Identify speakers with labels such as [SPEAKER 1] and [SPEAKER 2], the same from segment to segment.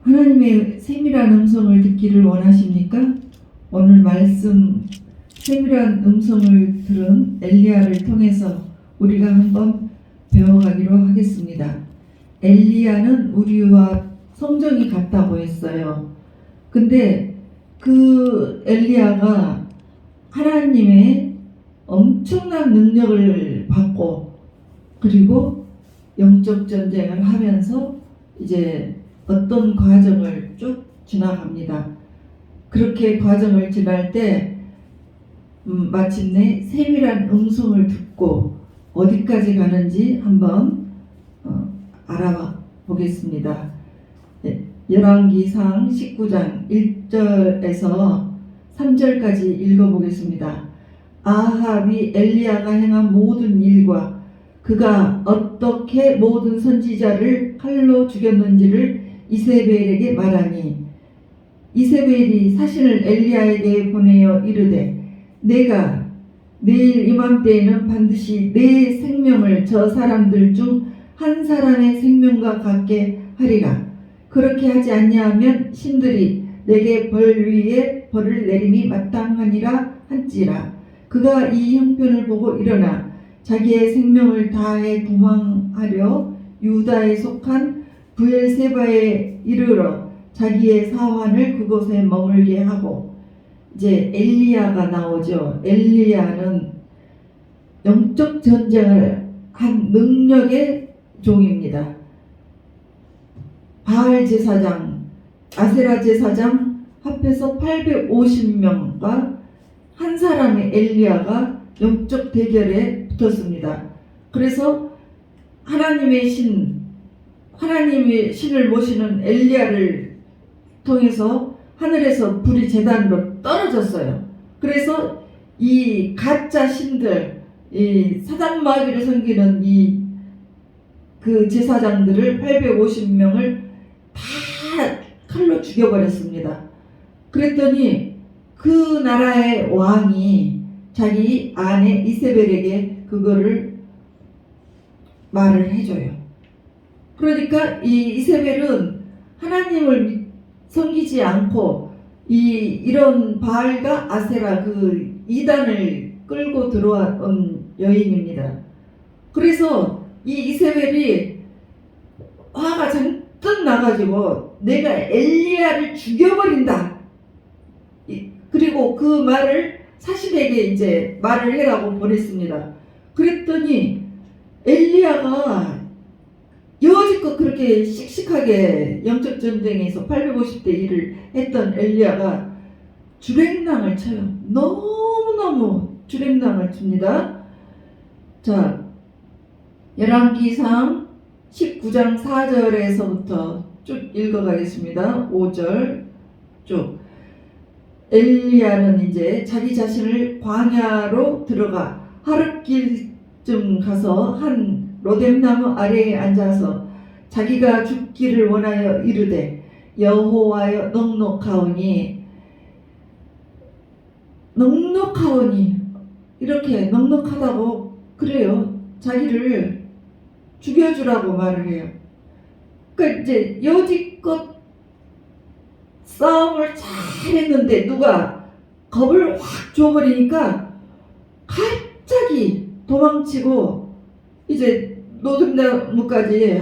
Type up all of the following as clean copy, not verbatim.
[SPEAKER 1] 하나님의 세밀한 음성을 듣기를 원하십니까? 오늘 말씀 세밀한 음성을 들은 엘리야를 통해서 우리가 한번 배워가기로 하겠습니다. 엘리야는 우리와 성정이 같다고 했어요. 근데 그 엘리야가 하나님의 엄청난 능력을 받고 그리고 영적 전쟁을 하면서 이제 어떤 과정을 쭉 지나갑니다. 그렇게 과정을 지날 때 마침내 세밀한 음성을 듣고 어디까지 가는지 한번 알아보겠습니다. 열왕기상 19장 1절에서 3절까지 읽어보겠습니다. 아합이 엘리야가 행한 모든 일과 그가 어떻게 모든 선지자를 칼로 죽였는지를 이세벨에게 말하니 이세벨이 사신을 엘리야에게 보내어 이르되 내가 내일 이맘때에는 반드시 내 생명을 저 사람들 중 한 사람의 생명과 같게 하리라. 그렇게 하지 아니하면 신들이 내게 벌 위에 벌을 내림이 마땅하니라 한지라. 그가 이 형편을 보고 일어나 자기의 생명을 다해 도망하려 유다에 속한 브엘세바에 이르러 자기의 사환을 그곳에 머물게 하고, 이제 엘리야가 나오죠. 엘리야는 영적 전쟁을 한 능력의 종입니다. 바알 제사장, 아세라 제사장 합해서 850명과 한 사람의 엘리야가 영적 대결에 붙었습니다. 그래서 하나님의 신을 모시는 엘리야를 통해서 하늘에서 불이 제단으로 떨어졌어요. 그래서 이 가짜 신들, 이 사단마귀를 섬기는 그 제사장들을 850명을 다 칼로 죽여버렸습니다. 그랬더니 그 나라의 왕이 자기 아내 이세벨에게 그거를 말을 해줘요. 그러니까 이 이세벨은 하나님을 섬기지 않고 이런 바알과 아세라 그 이단을 끌고 들어온 여인입니다. 그래서 이 이세벨이 화가 잔뜩 나가지고 내가 엘리야를 죽여버린다. 그리고 그 말을 사신에게 이제 말을 해라고 보냈습니다. 그랬더니 엘리야가 여지껏 그렇게 씩씩하게 영적 전쟁에서 850대 1을 했던 엘리야가 주랭랑을 쳐요. 너무너무 주랭랑을 칩니다. 자, 열왕기상 19장 4절에서부터 쭉 읽어가겠습니다. 5절 쭉. 엘리야는 이제 자기 자신을 광야로 들어가 하룻길쯤 가서 한 로뎀나무 아래에 앉아서 자기가 죽기를 원하여 이르되 여호와여 넉넉하오니 이렇게 넉넉하다고 그래요. 자기를 죽여주라고 말을 해요. 그러니까 이제 여지껏 싸움을 잘했는데 누가 겁을 확 줘버리니까 갑자기 도망치고 이제 노듭나무까지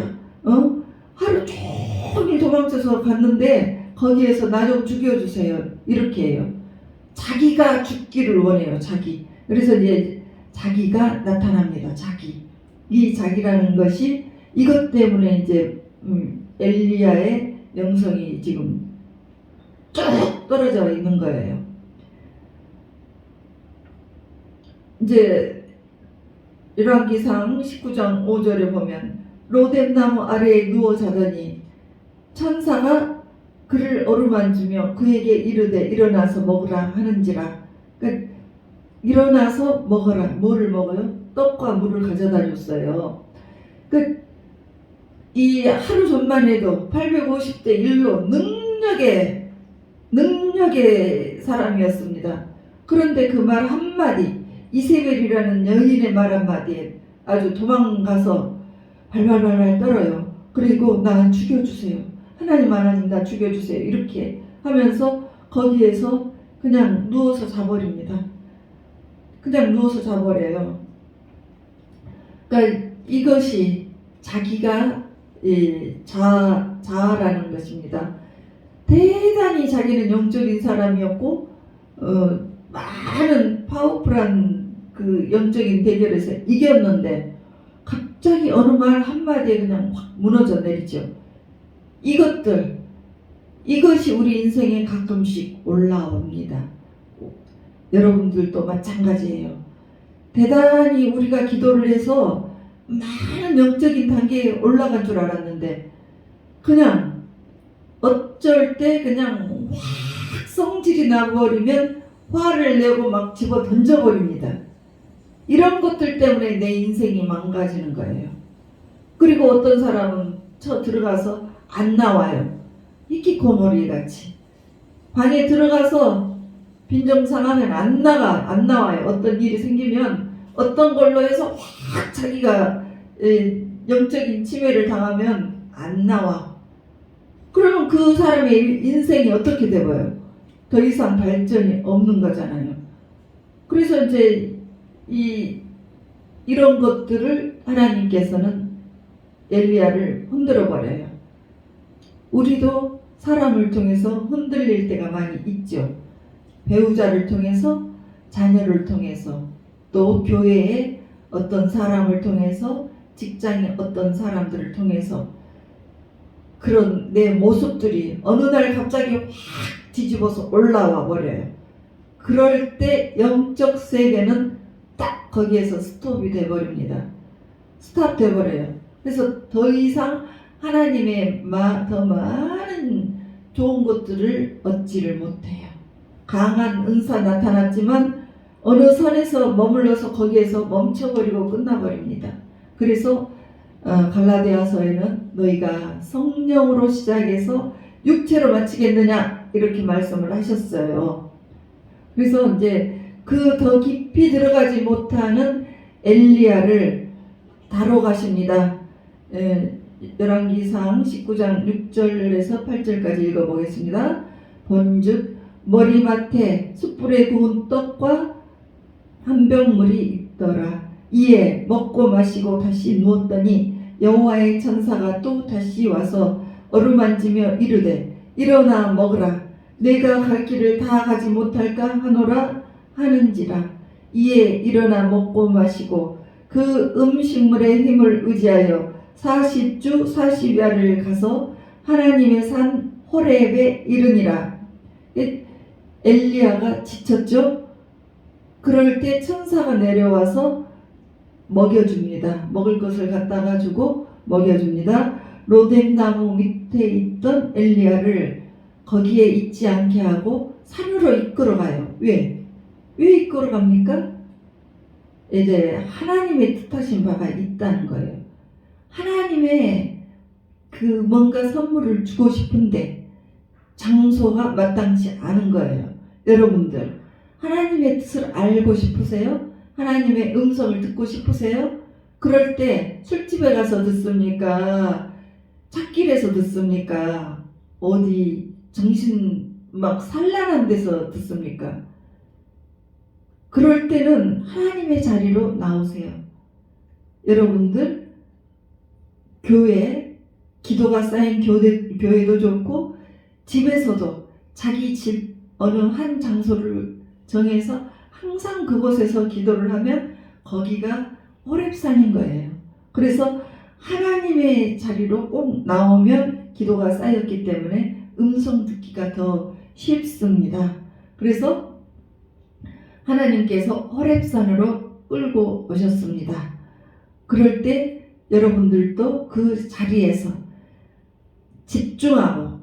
[SPEAKER 1] 하루 종일 도망쳐서 갔는데 거기에서 나 좀 죽여주세요. 이렇게 해요. 자기가 죽기를 원해요. 자기. 그래서 이제 자기가 나타납니다. 이 자기라는 것이 이것 때문에 이제 엘리야의 영성이 지금 쭉 떨어져 있는 거예요. 이제 열왕기상 19장 5절에 보면 로뎀나무 아래에 누워 자더니 천사가 그를 어루만지며 그에게 이르되 일어나서 먹으라 하는지라. 그러니까 일어나서 먹어라. 뭐를 먹어요? 떡과 물을 가져다 줬어요. 이 하루 전만 해도 850대 1로 능력의 사람이었습니다. 그런데 그 말 한마디, 이세벨이라는 여인의 말 한마디에 아주 도망가서 발발발발 떨어요. 그리고 나 죽여주세요. 하나님 나 죽여주세요 이렇게 하면서 거기에서 그냥 누워서 자버립니다. 그냥 누워서 자버려요. 그러니까 이것이 자기가 자아라는 것입니다. 대단히 자기는 영적인 사람이었고 많은 파워풀한 그 영적인 대결에서 이겼는데 갑자기 어느 말 한마디에 그냥 확 무너져 내리죠. 이것이 우리 인생에 가끔씩 올라옵니다. 여러분들도 마찬가지예요. 대단히 우리가 기도를 해서 많은 영적인 단계에 올라간 줄 알았는데 그냥 어쩔 때 그냥 확 성질이 나버리면 화를 내고 막 집어 던져버립니다. 이런 것들 때문에 내 인생이 망가지는 거예요. 그리고 어떤 사람은 들어가서 안 나와요. 히키코모리 같이. 방에 들어가서 빈정상하면 안 나와요. 어떤 일이 생기면 어떤 걸로 해서 확 자기가 영적인 침해를 당하면 안 나와. 그러면 그 사람의 인생이 어떻게 되고요? 더 이상 발전이 없는 거잖아요. 그래서 이제 이런 것들을 하나님께서는 엘리야를 흔들어 버려요. 우리도 사람을 통해서 흔들릴 때가 많이 있죠. 배우자를 통해서, 자녀를 통해서, 또 교회의 어떤 사람을 통해서, 직장의 어떤 사람들을 통해서 그런 내 모습들이 어느 날 갑자기 확 뒤집어서 올라와 버려요. 그럴 때 영적 세계는 딱 거기에서 스톱이 돼버립니다. 스탑 돼버려요. 그래서 더 이상 하나님의 더 많은 좋은 것들을 얻지를 못해요. 강한 은사 나타났지만 어느 선에서 머물러서 거기에서 멈춰버리고 끝나버립니다. 그래서 갈라디아서에는 너희가 성령으로 시작해서 육체로 마치겠느냐 이렇게 말씀을 하셨어요. 그래서 이제 그 더 깊이 들어가지 못하는 엘리야를 다뤄가십니다. 열왕기상 19장 6절에서 8절까지 읽어보겠습니다. 본즉 머리맡에 숯불에 구운 떡과 한 병물이 있더라. 이에 먹고 마시고 다시 누웠더니 여호와의 천사가 또 다시 와서 어루만지며 이르되 일어나 먹으라. 내가 갈 길을 다 가지 못할까 하노라 하는지라. 이에 일어나 먹고 마시고 그 음식물의 힘을 의지하여 40주 40야를 가서 하나님의 산 호렙에 이르니라. 엘리야가 지쳤죠. 그럴 때 천사가 내려와서 먹여줍니다. 먹을 것을 갖다가 주고 먹여줍니다. 로뎀나무 밑에 있던 엘리야를 거기에 있지 않게 하고 산으로 이끌어가요. 왜 이끌어갑니까? 이제 하나님의 뜻하신 바가 있다는 거예요. 하나님의 그 뭔가 선물을 주고 싶은데 장소가 마땅치 않은 거예요. 여러분들 하나님의 뜻을 알고 싶으세요? 하나님의 음성을 듣고 싶으세요? 그럴 때 술집에 가서 듣습니까? 찻길에서 듣습니까? 어디 정신 막 산란한 데서 듣습니까? 그럴 때는 하나님의 자리로 나오세요. 여러분들 교회, 기도가 쌓인 교회도 좋고 집에서도 자기 집 어느 한 장소를 정해서 항상 그곳에서 기도를 하면 거기가 호렙산인 거예요. 그래서 하나님의 자리로 꼭 나오면 기도가 쌓였기 때문에 음성 듣기가 더 쉽습니다. 그래서 하나님께서 호렙산으로 끌고 오셨습니다. 그럴 때 여러분들도 그 자리에서 집중하고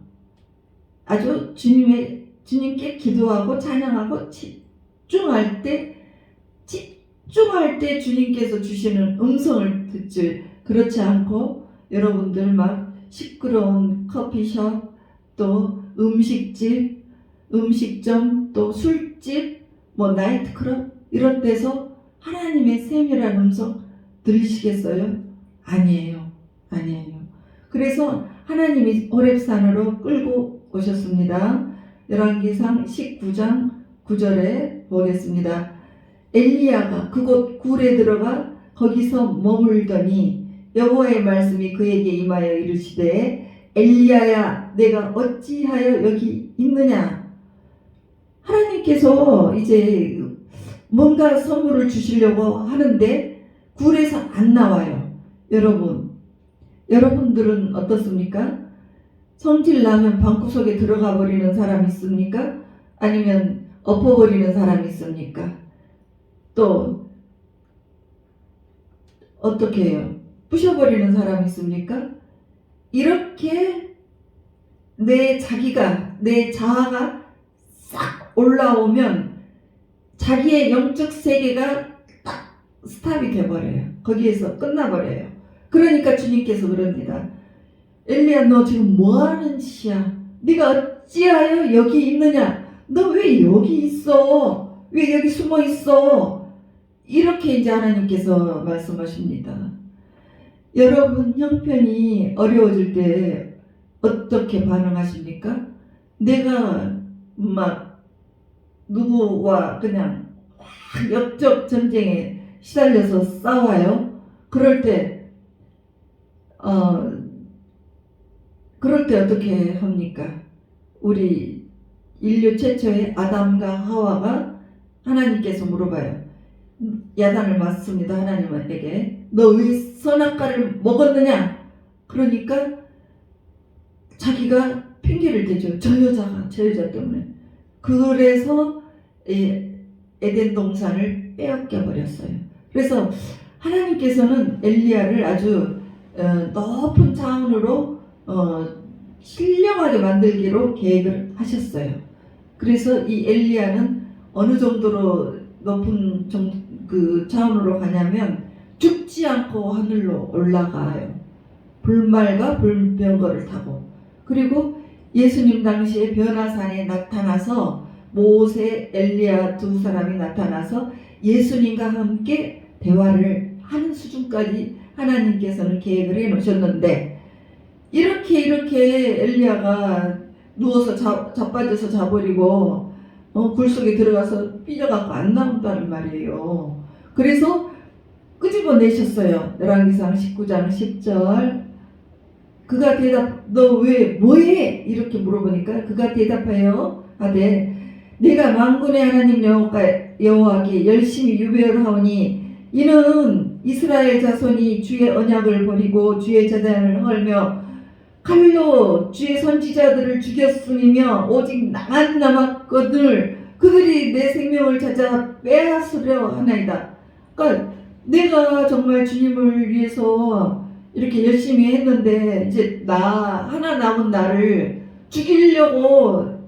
[SPEAKER 1] 아주 주님께 기도하고 찬양하고 집중할 때 주님께서 주시는 음성을 듣지, 그렇지 않고 여러분들 막 시끄러운 커피숍, 또 음식집, 음식점, 또 술집, 뭐 나이트클럽 이런 데서 하나님의 세밀한 음성 들으시겠어요? 아니에요. 그래서 하나님이 호렙산으로 끌고 오셨습니다. 열왕기상 19장 9절에 보겠습니다. 엘리야가 그곳 굴에 들어가 거기서 머물더니 여호와의 말씀이 그에게 임하여 이르시되 엘리야야 내가 어찌하여 여기 있느냐. 하나님께서 이제 뭔가 선물을 주시려고 하는데 굴에서 안 나와요. 여러분들은 어떻습니까? 성질 나면 방구석에 들어가 버리는 사람 있습니까? 아니면 엎어버리는 사람 있습니까? 또 어떻게 해요? 부셔버리는 사람 있습니까? 이렇게 내 자아가 싹 올라오면 자기의 영적 세계가 딱 스탑이 돼버려요. 거기에서 끝나버려요. 그러니까 주님께서 그럽니다. 엘리야 너 지금 뭐하는 짓이야? 네가 어찌하여 여기 있느냐? 너 왜 여기 있어? 왜 여기 숨어 있어? 이렇게 이제 하나님께서 말씀하십니다. 여러분 형편이 어려워질 때 어떻게 반응하십니까? 내가 막 누구와 그냥 막 역적 전쟁에 시달려서 싸워요. 그럴 때 어떻게 합니까? 우리 인류 최초의 아담과 하와가 하나님께서 물어봐요. 야단을 맞습니다. 하나님에게. 너 왜 선악과를 먹었느냐? 그러니까 자기가 핑계를 대죠. 저 여자 때문에. 그래서 에덴 동산을 빼앗겨 버렸어요. 그래서 하나님께서는 엘리야를 아주 높은 차원으로 신령하게 만들기로 계획을 하셨어요. 그래서 이 엘리야는 어느 정도로 높은 그 차원으로 가냐면 죽지 않고 하늘로 올라가요. 불말과 불병거를 타고. 그리고 예수님 당시에 변화산에 나타나서 모세, 엘리야 두 사람이 나타나서 예수님과 함께 대화를 하는 수준까지 하나님께서는 계획을 해 놓으셨는데 이렇게 엘리야가 누워서 자빠져서 자버리고 굴 속에 들어가서 삐져갖고 안 나온다는 말이에요. 그래서 끄집어내셨어요. 열왕기상 19장 10절. 그가 너 왜 뭐해? 이렇게 물어보니까 그가 대답하여 하되 내가 만군의 하나님 여호와께 열심히 유배를 하오니 이는 이스라엘 자손이 주의 언약을 버리고 주의 제단을 헐며 칼로 주의 선지자들을 죽였으며 오직 나만 남았거늘 그들이 내 생명을 찾아 빼앗으려 하나이다. 그러니까 내가 정말 주님을 위해서 이렇게 열심히 했는데 이제 하나 남은 나를 죽이려고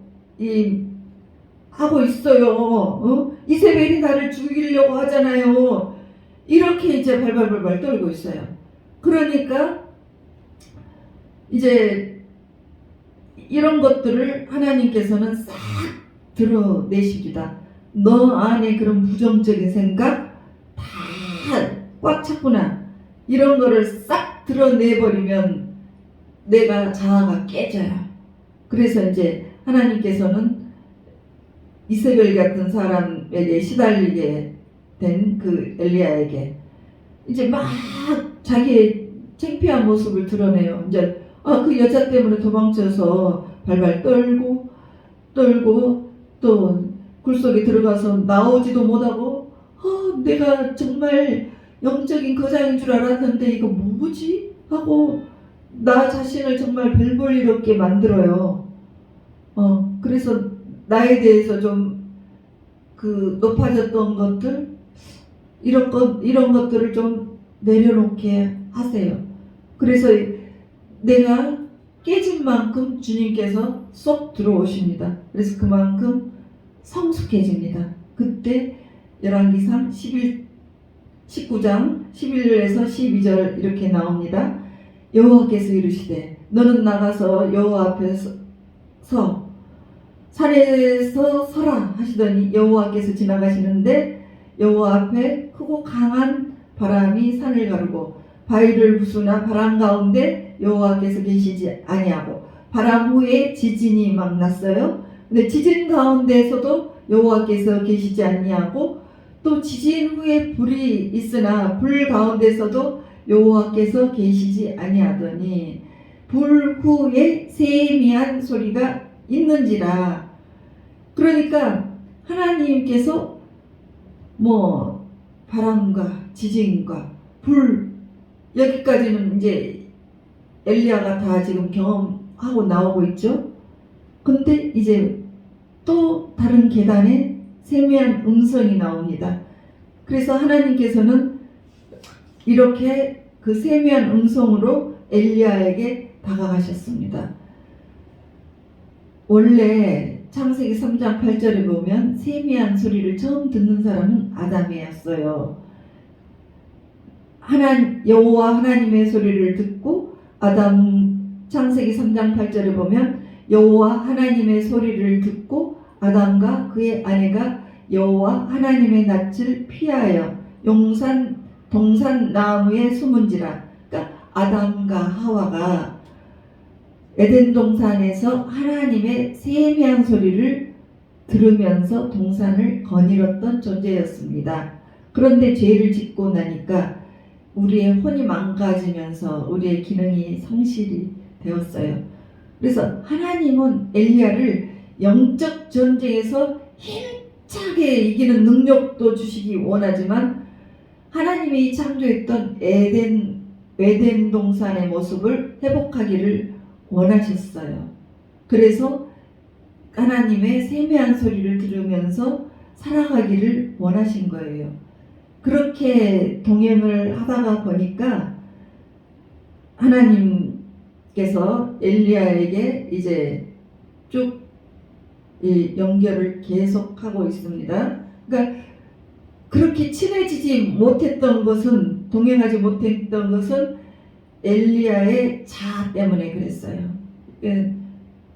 [SPEAKER 1] 하고 있어요. 이세벨이 나를 죽이려고 하잖아요. 이렇게 이제 발발발발 떨고 있어요. 그러니까 이제 이런 것들을 하나님께서는 싹 드러내십니다. 너 안에 그런 부정적인 생각 다 꽉 찼구나. 이런 거를 싹 드러내버리면 내가 자아가 깨져요. 그래서 이제 하나님께서는 이세벨 같은 사람에게 시달리게 된 그 엘리야에게 이제 막 자기의 창피한 모습을 드러내요. 이제 그 여자 때문에 도망쳐서 발발 떨고 또 굴속에 들어가서 나오지도 못하고 내가 정말 영적인 거장인 줄 알았는데 이거 뭐지? 하고 나 자신을 정말 별 볼 일 없게 만들어요. 그래서 나에 대해서 좀 그 높아졌던 것들 이런 것들을 좀 내려놓게 하세요. 그래서 내가 깨진 만큼 주님께서 쏙 들어오십니다. 그래서 그만큼 성숙해집니다. 그때 열왕기상 19장 11절에서 12절 이렇게 나옵니다. 여호와께서 이르시되 너는 나가서 여호와 앞에서 산에서 서라 하시더니 여호와께서 지나가시는데 여호와 앞에 크고 강한 바람이 산을 가르고 바위를 부수나 바람 가운데 여호와께서 계시지 아니하고 바람 후에 지진이 막 났어요. 근데 지진 가운데서도 여호와께서 계시지 아니하고 또 지진 후에 불이 있으나 불 가운데서도 여호와께서 계시지 아니하더니 불 후에 세미한 소리가 있는지라. 그러니까 하나님께서 뭐 바람과 지진과 불 여기까지는 이제 엘리야가 다 지금 경험하고 나오고 있죠. 근데 이제 또 다른 계단에 세미한 음성이 나옵니다. 그래서 하나님께서는 이렇게 그 세미한 음성으로 엘리야에게 다가가셨습니다. 원래 창세기 3장 8절에 보면 세미한 소리를 처음 듣는 사람은 아담이었어요. 여호와 하나님의 소리를 듣고 창세기 3장 8절에 보면 여호와 하나님의 소리를 듣고 아담과 그의 아내가 여호와 하나님의 낯을 피하여 동산 나무에 숨은지라. 그러니까 아담과 하와가 에덴 동산에서 하나님의 세미한 소리를 들으면서 동산을 거닐었던 존재였습니다. 그런데 죄를 짓고 나니까 우리의 혼이 망가지면서 우리의 기능이 성실이 되었어요. 그래서 하나님은 엘리야를 영적 전쟁에서 힘차게 이기는 능력도 주시기 원하지만 하나님이 창조했던 에덴 동산의 모습을 회복하기를 원하셨어요. 그래서 하나님의 세미한 소리를 들으면서 살아가기를 원하신 거예요. 그렇게 동행을 하다가 보니까 하나님께서 엘리야에게 이제 쭉 이 연결을 계속하고 있습니다. 그러니까 그렇게 친해지지 못했던 것은, 동행하지 못했던 것은 엘리야의 자아 때문에 그랬어요.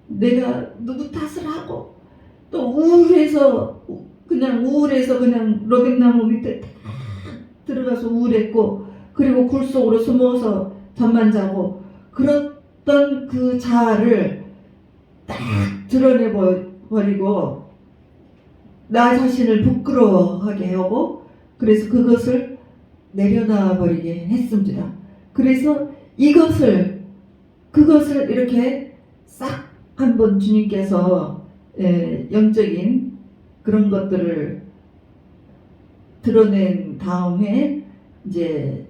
[SPEAKER 1] 내가 누구 탓을 하고 또 우울해서 그냥 로뎀나무 밑에 딱 들어가서 우울했고, 그리고 굴 속으로 숨어서 잠만 자고 그랬던 그 자아를 딱 드러내버리고 나 자신을 부끄러워하게 하고, 그래서 그것을 내려놔 버리게 했습니다. 그래서 그것을 이렇게 싹 한번 주님께서 영적인 그런 것들을 드러낸 다음에 이제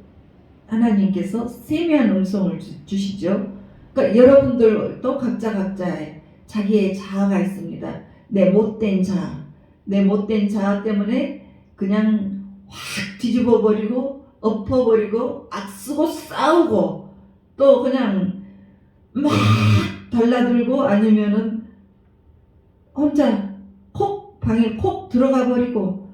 [SPEAKER 1] 하나님께서 세미한 음성을 주시죠. 그러니까 여러분들도 각자의 자기의 자아가 있습니다. 내 못된 자아 때문에 그냥 확 뒤집어버리고 엎어버리고 악쓰고 싸우고 또 그냥 막 달라들고 아니면은 혼자 방에 콕 들어가 버리고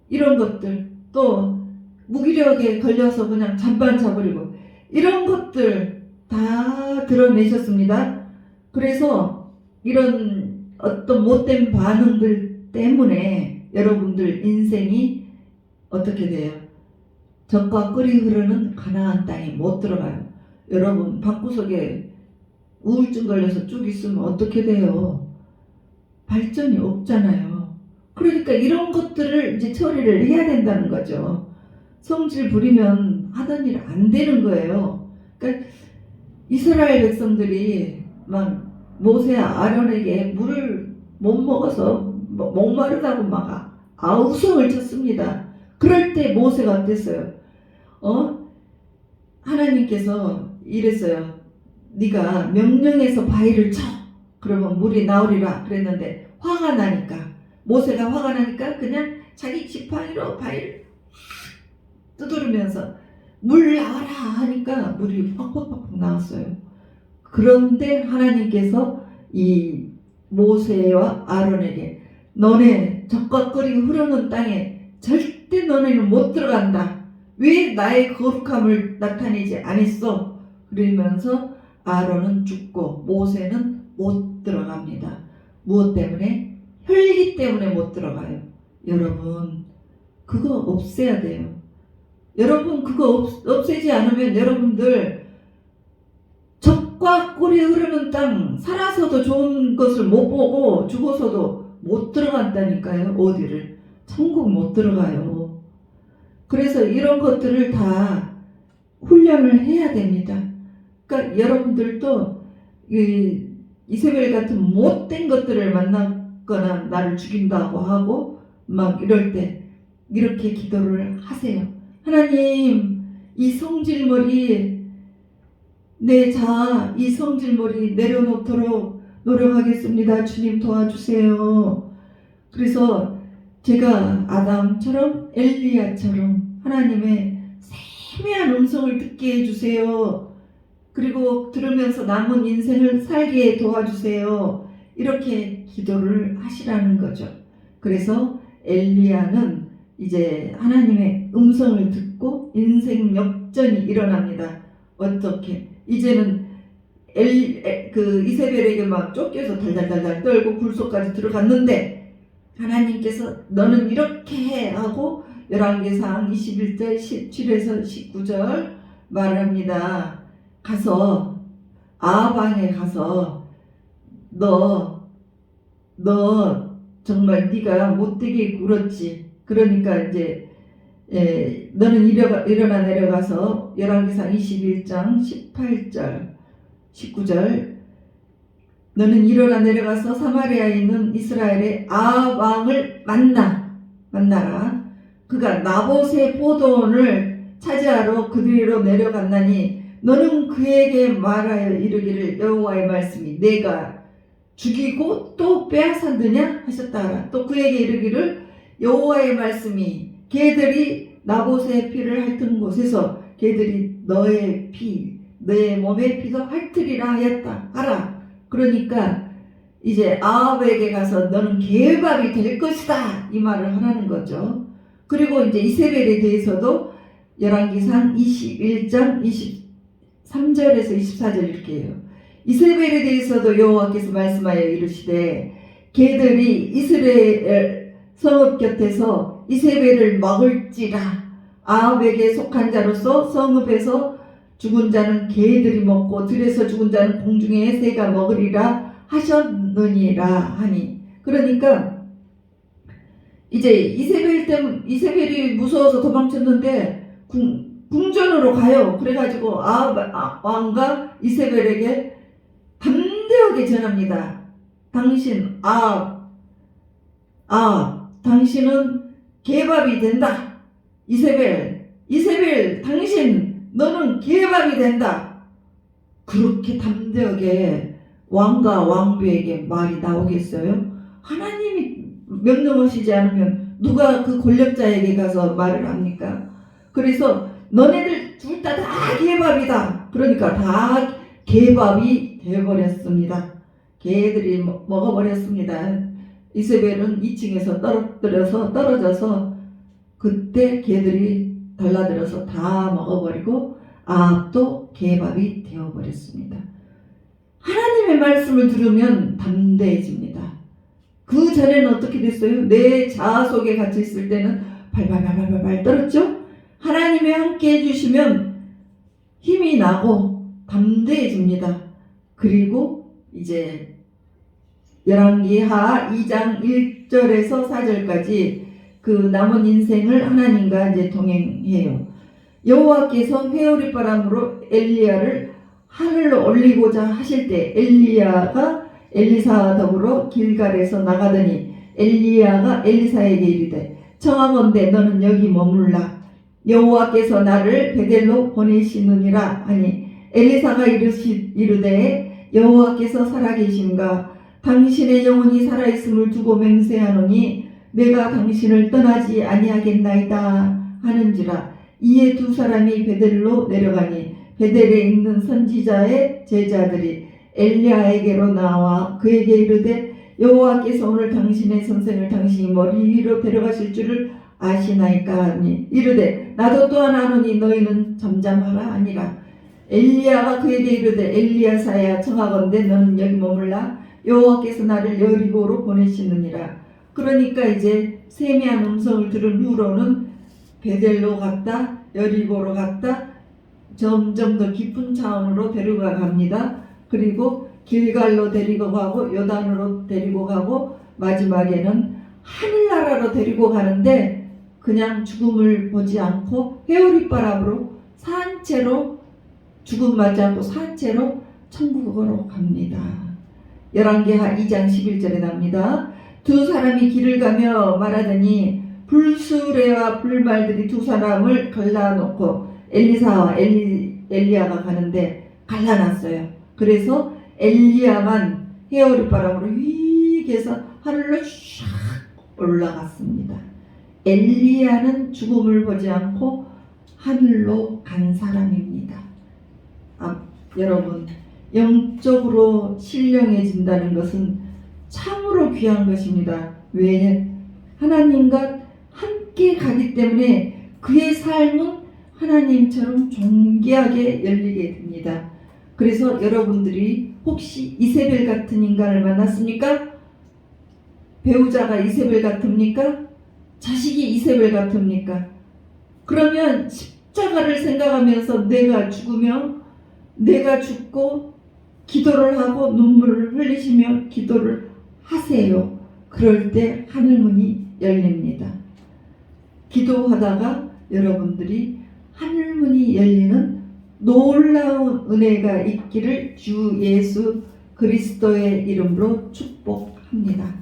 [SPEAKER 1] 이런 것들, 또 무기력에 걸려서 그냥 잠만 자버리고 이런 것들 다 드러내셨습니다. 그래서 이런 어떤 못된 반응들 때문에 여러분들 인생이 어떻게 돼요? 젖과 꿀이 흐르는 가나안 땅에 못 들어가요. 여러분 방구석에 우울증 걸려서 쭉 있으면 어떻게 돼요? 발전이 없잖아요. 그러니까 이런 것들을 이제 처리를 해야 된다는 거죠. 성질 부리면 하던 일 안 되는 거예요. 그러니까 이스라엘 백성들이 막 모세와 아론에게 물을 못 먹어서 목마르다고 막 아우성을 쳤습니다. 그럴 때 모세가 어땠어요? 하나님께서 이랬어요. 네가 명령해서 바위를 쳐. 그러면 물이 나오리라 그랬는데 모세가 화가 나니까 그냥 자기 지팡이로 바위를 두드리면서 물 나와라 하니까 물이 팍팍팍 나왔어요. 그런데 하나님께서 이 모세와 아론에게 너네 젖과 꿀이 흐르는 땅에 절대 너네는 못 들어간다. 왜 나의 거룩함을 나타내지 않았어? 그러면서 아론은 죽고 모세는 못 들어갑니다. 무엇 때문에? 혈기 때문에 못 들어가요. 여러분 그거 없애야 돼요. 여러분 그거 없애지 않으면 여러분들 떡과 꿀이 흐르는 땅, 살아서도 좋은 것을 못 보고 죽어서도 못 들어간다니까요. 어디를 천국 못 들어가요. 그래서 이런 것들을 다 훈련을 해야 됩니다. 그러니까 여러분들도 이세벨 같은 못된 것들을 만나거나 나를 죽인다고 하고 막 이럴 때 이렇게 기도를 하세요. 하나님, 이 성질머리 이 성질머리 내려놓도록 노력하겠습니다. 주님 도와주세요. 그래서 제가 아담처럼 엘리야처럼 하나님의 세미한 음성을 듣게 해주세요. 그리고 들으면서 남은 인생을 살게 도와주세요. 이렇게 기도를 하시라는 거죠. 그래서 엘리야는 이제 하나님의 음성을 듣고 인생 역전이 일어납니다. 어떻게? 이제는 이세벨에게 막 쫓겨서 달달달달 떨고 굴속까지 들어갔는데 하나님께서 너는 이렇게 해 하고 열왕기상 21절 17에서 19절 말합니다. 가서 아방에 가서 너 정말 네가 못되게 굴었지. 그러니까 이제 너는 일어나 내려가서 열왕기상 21장 18절 19절 너는 일어나 내려가서 사마리아에 있는 이스라엘의 아왕을 만나라. 그가 나봇의 포도원을 차지하러 그리로 내려갔나니 너는 그에게 말하여 이르기를 여호와의 말씀이 내가 죽이고 또 빼앗았느냐 하셨다. 또 그에게 이르기를 여호와의 말씀이 개들이 나봇의 피를 핥은 곳에서 개들이 너의 몸의 피도 핥으리라 하라. 그러니까 이제 아합에게 가서 너는 개밥이 될 것이다 이 말을 하라는 거죠. 그리고 이제 이세벨에 대해서도 열왕기상 21장 23절에서 24절 이렇게 해요. 이세벨에 대해서도 여호와께서 말씀하여 이르시되 개들이 이스라엘 성읍 곁에서 이세벨을 먹을지라. 아합에게 속한 자로서 성읍에서 죽은 자는 개들이 먹고 들에서 죽은 자는 공중의 새가 먹으리라 하셨느니라 하니. 그러니까 이제 이세벨이 무서워서 도망쳤는데 궁전으로 가요. 그래가지고 아합 왕과 이세벨에게 담대하게 전합니다. 당신 당신은 개밥이 된다. 이세벨 너는 개밥이 된다. 그렇게 담대하게 왕과 왕비에게 말이 나오겠어요? 하나님이 명령하시지 않으면 누가 그 권력자에게 가서 말을 합니까? 그래서 너네들 둘 다 개밥이다. 그러니까 다 개밥이 되어버렸습니다. 개들이 먹어버렸습니다. 이세벨은 2층에서 떨어져서 그때 개들이 달라들어서 다 먹어버리고 아합도 개밥이 되어버렸습니다. 하나님의 말씀을 들으면 담대해집니다. 그 전에는 어떻게 됐어요? 내 자아 속에 갇혀 있을 때는 발발발발발 떨었죠? 하나님이 함께 해주시면 힘이 나고 담대해집니다. 그리고 이제 열왕기하 2장 1절에서 4절까지 그 남은 인생을 하나님과 이제 동행해요. 여호와께서 회오리 바람으로 엘리야를 하늘로 올리고자 하실 때 엘리야가 엘리사와 더불어 길갈에서 나가더니 엘리야가 엘리사에게 이르되 청하건대 너는 여기 머물라. 여호와께서 나를 베델로 보내시느니라 하니 엘리사가 이르되 여호와께서 살아계신가 당신의 영혼이 살아있음을 두고 맹세하노니 내가 당신을 떠나지 아니하겠나이다 하는지라. 이에 두 사람이 베델로 내려가니 베델에 있는 선지자의 제자들이 엘리야에게로 나와 그에게 이르되 여호와께서 오늘 당신의 선생을 당신이 머리 위로 데려가실 줄을 아시나이까 하니 이르되 나도 또한 아노니 너희는 잠잠하라 하니라. 엘리야가 그에게 이르되 엘리야사야 청하건대 너는 여기 머물라. 여호와께서 나를 여리고로 보내시느니라. 그러니까 이제 세미한 음성을 들은 후로는 베델로 갔다 여리고로 갔다 점점 더 깊은 차원으로 데려가 갑니다. 그리고 길갈로 데리고 가고 요단으로 데리고 가고 마지막에는 하늘나라로 데리고 가는데 그냥 죽음을 보지 않고 회오리바람으로 산채로 죽음 맞지 않고 산채로 천국으로 갑니다. 열왕기하 2장 11절에 나옵니다. 두 사람이 길을 가며 말하더니 불수레와 불말들이 두 사람을 갈라놓고 엘리사와 엘리야가 가는데 갈라놨어요. 그래서 엘리야만 회오리바람으로 휙 해서 하늘로 샥 올라갔습니다. 엘리야는 죽음을 보지 않고 하늘로 간 사람입니다. 여러분, 영적으로 신령해진다는 것은 참으로 귀한 것입니다. 왜? 하나님과 함께 가기 때문에 그의 삶은 하나님처럼 존귀하게 열리게 됩니다. 그래서 여러분들이 혹시 이세벨 같은 인간을 만났습니까? 배우자가 이세벨 같습니까? 자식이 이세벨 같습니까? 그러면 십자가를 생각하면서 내가 죽으면 내가 죽고 기도를 하고 눈물을 흘리시며 기도를 하세요. 그럴 때 하늘문이 열립니다. 기도하다가 여러분들이 하늘문이 열리는 놀라운 은혜가 있기를 주 예수 그리스도의 이름으로 축복합니다.